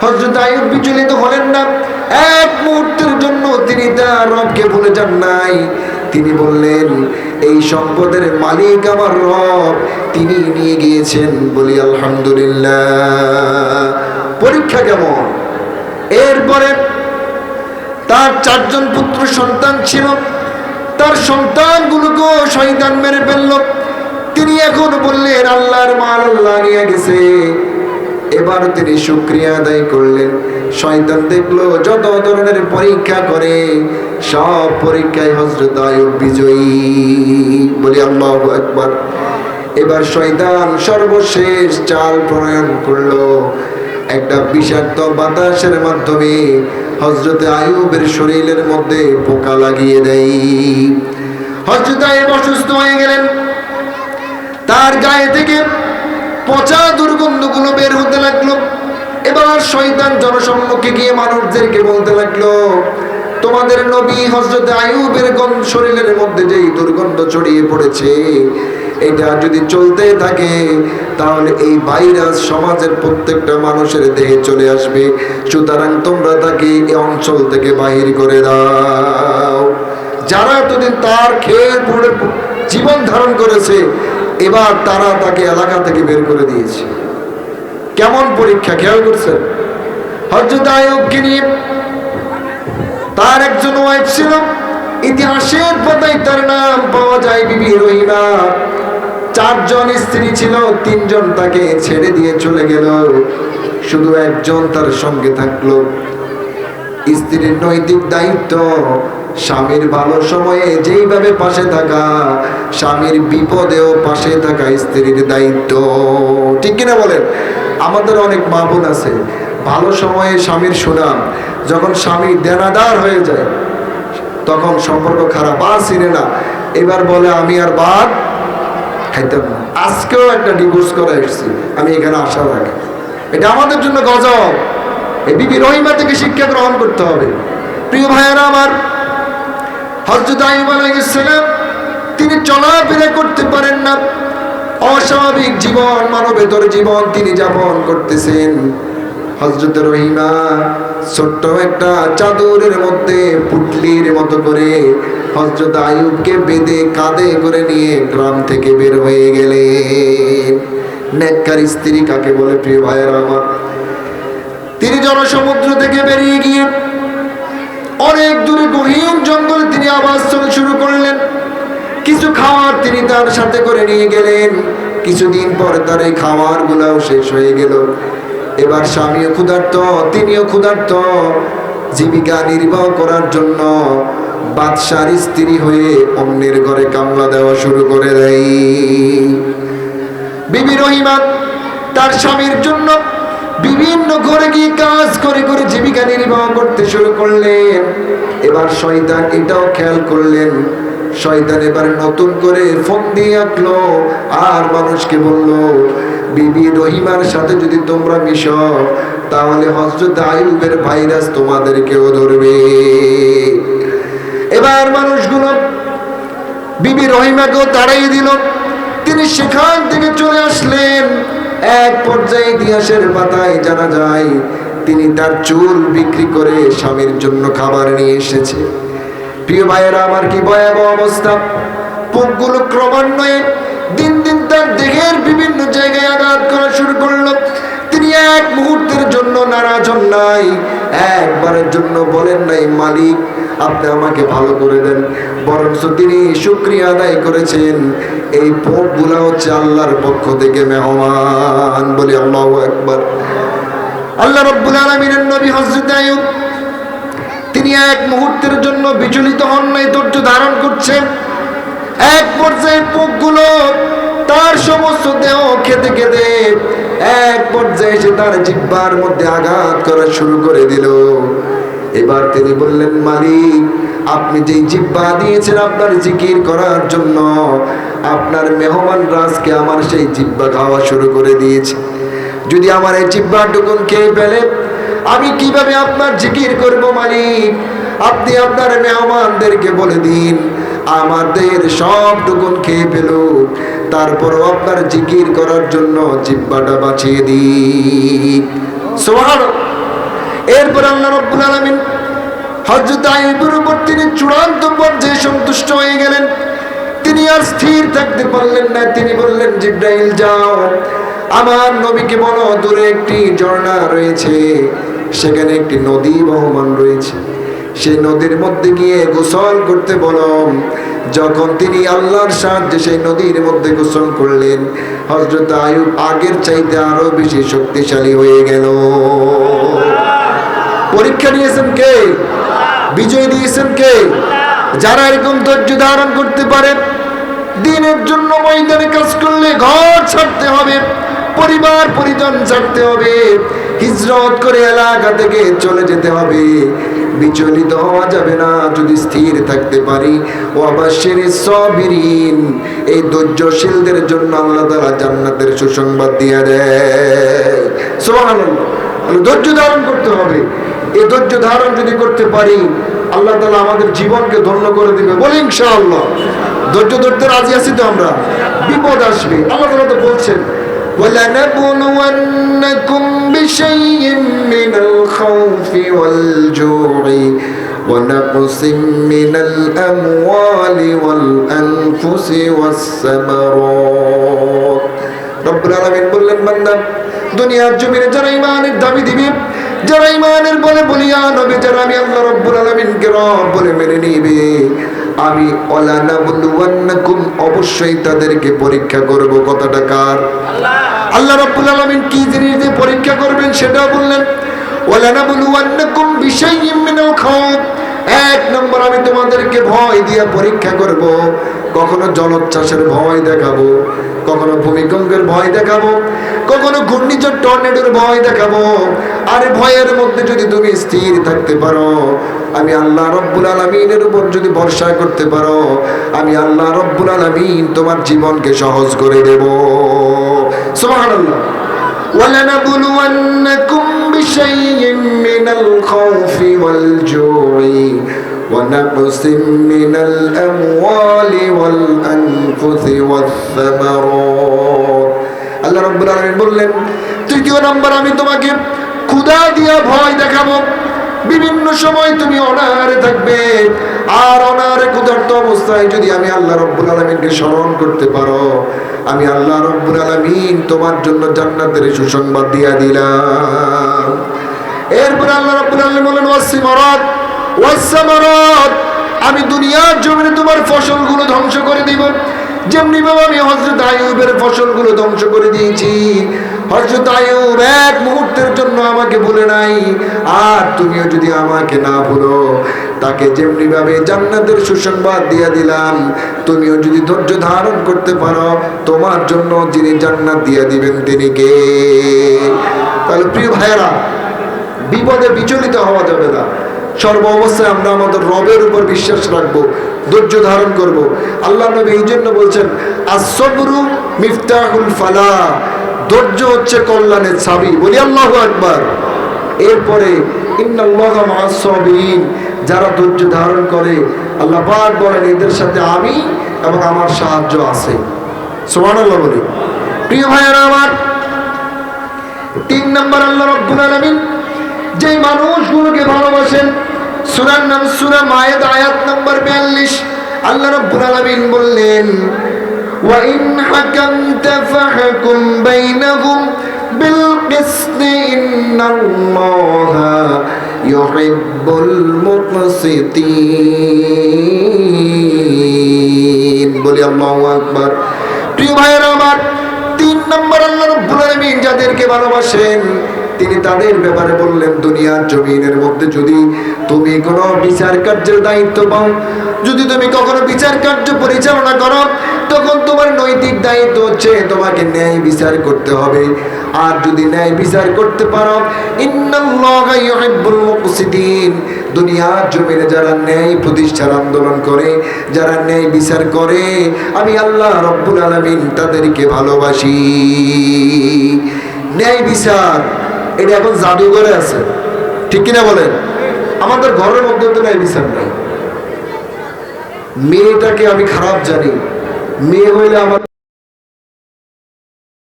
হযরত আইয়ুব বিচলিত হলেন না। এক মুহূর্তের জন্য তিনি তার রবকে ভুলে যান নাই। তিনি বললেন, এই সম্পদের মালিক আমার রব, তিনি নিয়ে গিয়েছেন। বলি আলহামদুলিল্লাহ। পরীক্ষা কেমন? এরপরে তার 4 জন পুত্র সন্তান ছিল, তার সন্তানগুলোকে শয়তান মেরে ফেলল। তিনি এখন বললেন, আল্লাহর মাল আল্লাহ নিয়ে গেছে। এবার তিনি শুকরিয়া আদায় করলেন। শয়তান দেখলো যত ধরনের পরীক্ষা করে সব পরীক্ষায় হযরত আইয়ুব বিজয়ী। বলি আল্লাহু আকবার। এবার শয়তান সর্বশেষ চাল প্রণয়ন করলো। একটা বিষাক্ত বাতাসের মাধ্যমে হযরত আইয়ুবের শরীরের মধ্যে পোকা লাগিয়ে দেয়। হযরত আইয়ুব অসুস্থ হয়ে গেলেন। তার গায়ে থেকে পচা দুর্গন্ধগুলো বের হতে লাগলো। এবার শয়তান জনসম্মুখে গিয়ে মানুষদেরকে বলতে লাগলো, তোমাদের নবী হযরত আইয়ুবের শরীরের মধ্যে যেই দুর্গন্ধ ছড়িয়ে পড়েছে, এটা যদি চলতে থাকে তাহলে এই ভাইরাস সমাজের প্রত্যেকটা মানুষের দেহে চলে আসবে। সুতরাং তোমরা তাকে এই অঞ্চল থেকে বাহির করে দাও। যারা এতদিন তার খেয়ে পড়ে জীবন ধারণ করেছে, এবার তারা তাকে এলাকা থেকে বের করে দিয়েছে। কেমন পরীক্ষা খেয়াল করছেন? হযরত আইয়ুবকে নিয়ে তার একজন ওয়াইফ ছিল, ইতিহাসের পাতায় তার নাম পাওয়া যায় বিবি রহিমা। 4 জন স্ত্রী ছিল, 3 জন তাকে ছেড়ে দিয়ে চলে গেল, শুধু একজন তার সঙ্গে থাকলো। স্ত্রীর নৈতিক দায়িত্ব স্বামীর ভালো সময়ে যেইভাবে পাশে থাকা, স্বামীর বিপদেও পাশে থাকা স্ত্রীর দায়িত্ব। ঠিক কিনা বলেন? আমাদের অনেক মা বোন আছে, ভালো সময়ে স্বামীর সুনাম, যখন স্বামী দেনাদার হয়ে যায় তখন সম্পর্ক খারাপ, আর চিনে না। এবার বলে আমি আর ভাত খাইতাম না। আজকেও একটা ডিভোর্স করে এসেছি আমি এখানে আসার আগে। এটা আমাদের জন্য গজব। এই বিবি রহিমা থেকে শিক্ষা গ্রহণ করতে হবে। প্রিয় ভাইয়েরা আমার, হযরত আইয়ুব আলাইহিস সালাম তিনি চলাফেরা করতে পারেন না, অস্বাভাবিক জীবন, মানবেতর জীবন তিনি যাপন করতেছেন। হযরত রহিমা ছোট্ট একটা চাদরের মধ্যে পুটলির মতো করে হযরত আইয়ুবকে বেঁধে কাঁধে করে নিয়ে গ্রাম থেকে বের হয়ে গেলেন। নেককার স্ত্রী কাকে বলে প্রিয় ভাইয়েরা আমার? তিনি জনসমুদ্র থেকে বেরিয়ে গিয়ে অনেক দূরে গহীন জঙ্গলে তিনি আবার চলতে শুরু করলেন। কিছু খাবার তিনি তার সাথে করে নিয়ে গেলেন। কিছুদিন পর তার এই খাবার গুলাও শেষ হয়ে গেল। এবার স্বামীও ক্ষুধার্ত, তিনিও ক্ষুধার্ত। জীবিকা নির্বাহ করার জন্য বাদশার স্ত্রী হয়ে অন্যের ঘরে কামলা দেওয়া শুরু করে দেয়। বিবি রহিমা তার স্বামীর জন্য বিভিন্ন ঘরে গিয়ে কাজ করে করে জীবিকা নির্বাহ করতে শুরু করলেন। এবার শয়তান এটাও খেয়াল করলেন। শয়তান এবার নতুন করে ফোন দিয়ে আঁকলো আর মানুষকে বলল, বিবি রহিমার সাথে যদি তোমরা মিশো তাহলে হযরত আইয়ুবের ভাইরাস তোমাদেরকেও ধরবে। এবার মানুষগুলো বিবি রহিমাকেও তাড়িয়ে দিল। তিনি সেখান থেকে চলে আসলেন। এক পর্যায়ে ইতিহাসের পাতায় জানা যায় তিনি তার চুল বিক্রি করে স্বামীর জন্য খাবার নিয়ে এসেছে। প্রিয় ভাইয়েরা আমার, কি ভয়াবহ অবস্থা! পোকগুলো ক্রমান্বয়ে দিন দিন তার দেহের বিভিন্ন জায়গায় আঘাত করা শুরু করলো। তিনি এক মুহূর্তের জন্য নারাজ হন নাই, একবারের জন্য বলেন নাই মালিক আপনি আমাকে ভালো করে দেন, বরঞ্চ তিনি শুকরিয়া আদায় করেছেন এই পোকগুলা হচ্ছে আল্লাহর পক্ষ থেকে মেহমান। বলি আল্লাহু আকবার। আল্লাহ রাব্বুল আলামিনের নবী হযরত আইয়ুব তিনি এক মুহূর্তের জন্য বিচলিত হন নাই, ধৈর্য ধারণ করছেন। এক পর্যায়ে পোকগুলো তার সমস্ত দেহ খেতে খেতে এক পর্যায়ে এসে তার জিহ্বার মধ্যে আঘাত করা শুরু করে দিল। এবার তিনি বললেন, মালিক আপনি যেই জিহ্বা দিয়েছেন আপনার জিকির করার জন্য, আপনার মেহমান রাজকে আমার সেই জিহ্বা খাওয়া শুরু করে দিয়েছে। যদি আমার এই জিহ্বাটুকুন খেয়ে ফেলে আমি কিভাবে আপনার জিকির করব? মালিক আপনি আপনার মেহমানদেরকে বলে দিন আমাদের সবটুকুন খেয়ে ফেলুক, তারপরও আপনার জিকির করার জন্য জিহ্বাটা বাঁচিয়ে দিন। সুবহানাল্লাহ। এরপর আল্লাহ রাব্বুল আলামিন হযরত আইয়ুবের উপর তিনি চূড়ান্ত পর্যায়ে সন্তুষ্ট হয়ে গেলেন। তিনি আর স্থির থাকতে পারলেন না। তিনি বললেন, জিবরাইল যাও, আমার নবীকে বলো দূরে একটি ঝর্ণা রয়েছে, সেখানে একটি নদী বহমান রয়েছে, সেই নদীর মধ্যে গিয়ে গোসল করতে বলো। যখন তিনি আল্লাহর সাহায্যে সেই নদীর মধ্যে গোসল করলেন, হযরত আইয়ুব আগের চাইতে আরো বেশি শক্তিশালী হয়ে গেল। পরীক্ষা নিয়েছেন কে? বিজয় দিয়েছেন কে? যারা এরকম ধৈর্য ধারণ করতে পারে, দিনের জন্য ময়দানে কাজ করলে ঘর ছাড়তে হবে, পরিবার পরিজন ছাড়তে হবে, হিজরত করে এলাকা থেকে চলে যেতে হবে, বিচলিত হওয়া যাবে না। যদি স্থির থাকতে পারি, ওয়াবাশশিরিস সাবিরিন, এই ধৈর্যশীলদের জন্য আল্লাহ তাআলা জান্নাতের সুসংবাদ দিয়ে দেয়। সুবহানাল্লাহ। ধৈর্য ধারণ করতে হবে। এই ধৈর্য ধারণ যদি করতে পারি, আল্লাহ তাআলা আমাদের জীবনকে ধন্য করে দিবে, বলি ইনশাআল্লাহ। ধৈর্য ধরতে রাজি আছি তো আমরা? বিপদ আসবে, আল্লাহ তাআলা তো বলছেন, وَلَنَبْلُوَنَّكُمْ بِشَيْءٍ مِّنَ الْخَوْفِ وَالْجُوعِ وَنَقْصٍ مِّنَ الْأَمْوَالِ وَالْأَنفُسِ وَالثَّمَرَاتِ। রব্বুল আলামিন বললেন, বান্দা, দুনিয়ার জমিনে যারা ঈমানের দাবি দিবে, যারা ঈমানের বলে বলিয়া নবী, যারা আমি আল্লাহ রব্বুল আলামিনকে রব বলে মেনে নিবে, আমি ওয়ালানাবলুওয়ান্নাকুম, অবশ্যই তাদেরকে পরীক্ষা করব। কথাটা কার? আল্লাহ রাব্বুল আলামিন কি জিনিস দিয়ে পরীক্ষা করবেন সেটাও বললেন, ওয়ালানাবলুওয়ান্নাকুম বিশাইইম মিনাল খাউফ। এক নম্বর, আমি তোমাদেরকে ভয় দিয়ে পরীক্ষা করব। কখনো জলোচ্ছ্বাসের ভয় দেখাবো, কখনো ভূমিকম্পের ভয় দেখাবো, কখনো ঘূর্ণিঝড় টর্নেডোর ভয় দেখাবো। আর ভয়ের মধ্যে যদি তুমি স্থির থাকতে পারো, আমি আল্লাহ রব্বুল আলামিনের উপর যদি ভরসা করতে পারো, আমি আল্লাহ রব্বুল আলামিন তোমার জীবনকে সহজ করে দেব। সুবহানাল্লাহ। ওয়ালানাবলুওয়ান্নাকুম বিশাইইম মিনাল খাউফি ওয়াল জুই ওয়ানাকসিম মিনাল আমওয়ালি ওয়াল আনফুসি ওয়াস-সামারাত। আল্লাহ রাব্বুল আলামিন বললেন, তৃতীয় নাম্বার, আমি তোমাকে ক্ষুধা দিয়া ভয় দেখাবো। বিভিন্ন সময় তুমি অনাহারে থাকবে, আর অনাহারে ক্ষুধার্ত অবস্থায় যদি আমি আল্লাহ রব্বুল আলামিনকে স্মরণ করতে পারো, আমি আল্লাহ রব্বুল আলামিন তোমার জন্য জান্নাতের সুসংবাদ দিয়া দিলাম। এরপর আল্লাহ রব্বুল আলামিন বলেন, ওয়াস-সামারাত, ওয়াস-সামারাত, আমি দুনিয়ার জমিনে তোমার ফসলগুলো ধ্বংস করে দিব। যেমনি ভাবে আমি হযরত আইয়ুবের ফসলগুলো ধ্বংস করে দিয়েছি, হযরত আইয়ুব এক মুহূর্তের জন্য আমাকে ভুলে নাই। আর তুমিও যদি আমাকে না ভুলো, তাকে যেমনি ভাবে জান্নাতের সুসংবাদ দিয়ে দিলাম, তুমিও যদি ধৈর্য ধারণ করতে পারো, তোমার জন্য যিনি জান্নাত দিয়ে দিবেন তিনি কে? তাহলে প্রিয় ভাইয়েরা, বিপদে বিচলিত হওয়া যাবে না। সর্ব অবস্থায় আমরা আমাদের রবের উপর বিশ্বাস রাখবো, ধৈর্য ধারণ করব। আল্লাহ নবী এই জন্য বলছেন, আস-সাবরু মিফতাহুল ফালাহ, ধৈর্য হচ্ছে কল্যাণের চাবি। বলি আল্লাহু আকবার। এরপরে ইন্নাল্লাহা মা'আস সাবিরিন, যারা ধৈর্য ধারণ করে, আল্লাহ পাক বলেন, এদের সাথে আমি এবং আমার সাহায্য আছে। সুবহানাল্লাহ বলি। প্রিয় ভাইয়েরা আমার, 3 নম্বর, আল্লাহ রাব্বুল আলামিন যে মানুষগুলোকে ভালোবাসেন, সূরার নাম সূরা মায়েদা, আয়াত নম্বর 42, আল্লাহ রাব্বুল আলামিন বললেন, ওয়া ইন হাকামতা ফাহকুম বাইনাহুম বিল কিসত ইন্নাল্লাহা ইউহিব্বুল মুকসিতিন। বলি আল্লাহু আকবার। প্রিয় ভাইয়েরা আমার, 3 নম্বর, আল্লাহ রাব্বুল আলামিন যাদেরকে ভালোবাসেন, তিনি তাদের ব্যাপারে বললেন, দুনিয়ার জমিনের মধ্যে যদি তুমি কোনো বিচার কার্যের দায়িত্ব পাও, যদি তুমি কখনো বিচার কার্য পরিচালনা করো, তখন তোমার নৈতিক দায়িত্ব হচ্ছে তোমাকে ন্যায় বিচার করতে হবে। আর যদি ন্যায় বিচার করতে পারো, ইন্নাল্লাহা ইউহিব্বুল মুকসিতিন, দুনিয়ার জমিনে যারা ন্যায় প্রতিষ্ঠার আন্দোলন করে, যারা ন্যায় বিচার করে, আমি আল্লাহ রব্বুল আলামিন তাদেরকে ভালোবাসি। ন্যায় বিচার এটা এখন জাদুঘরে আছে, ঠিক কিনা বলেন? আমাদের ঘরের মধ্যে তো ন্যায় বিচার নাই। মেয়েটাকে আমি খারাপ জানি, মেয়ে হইলে আমার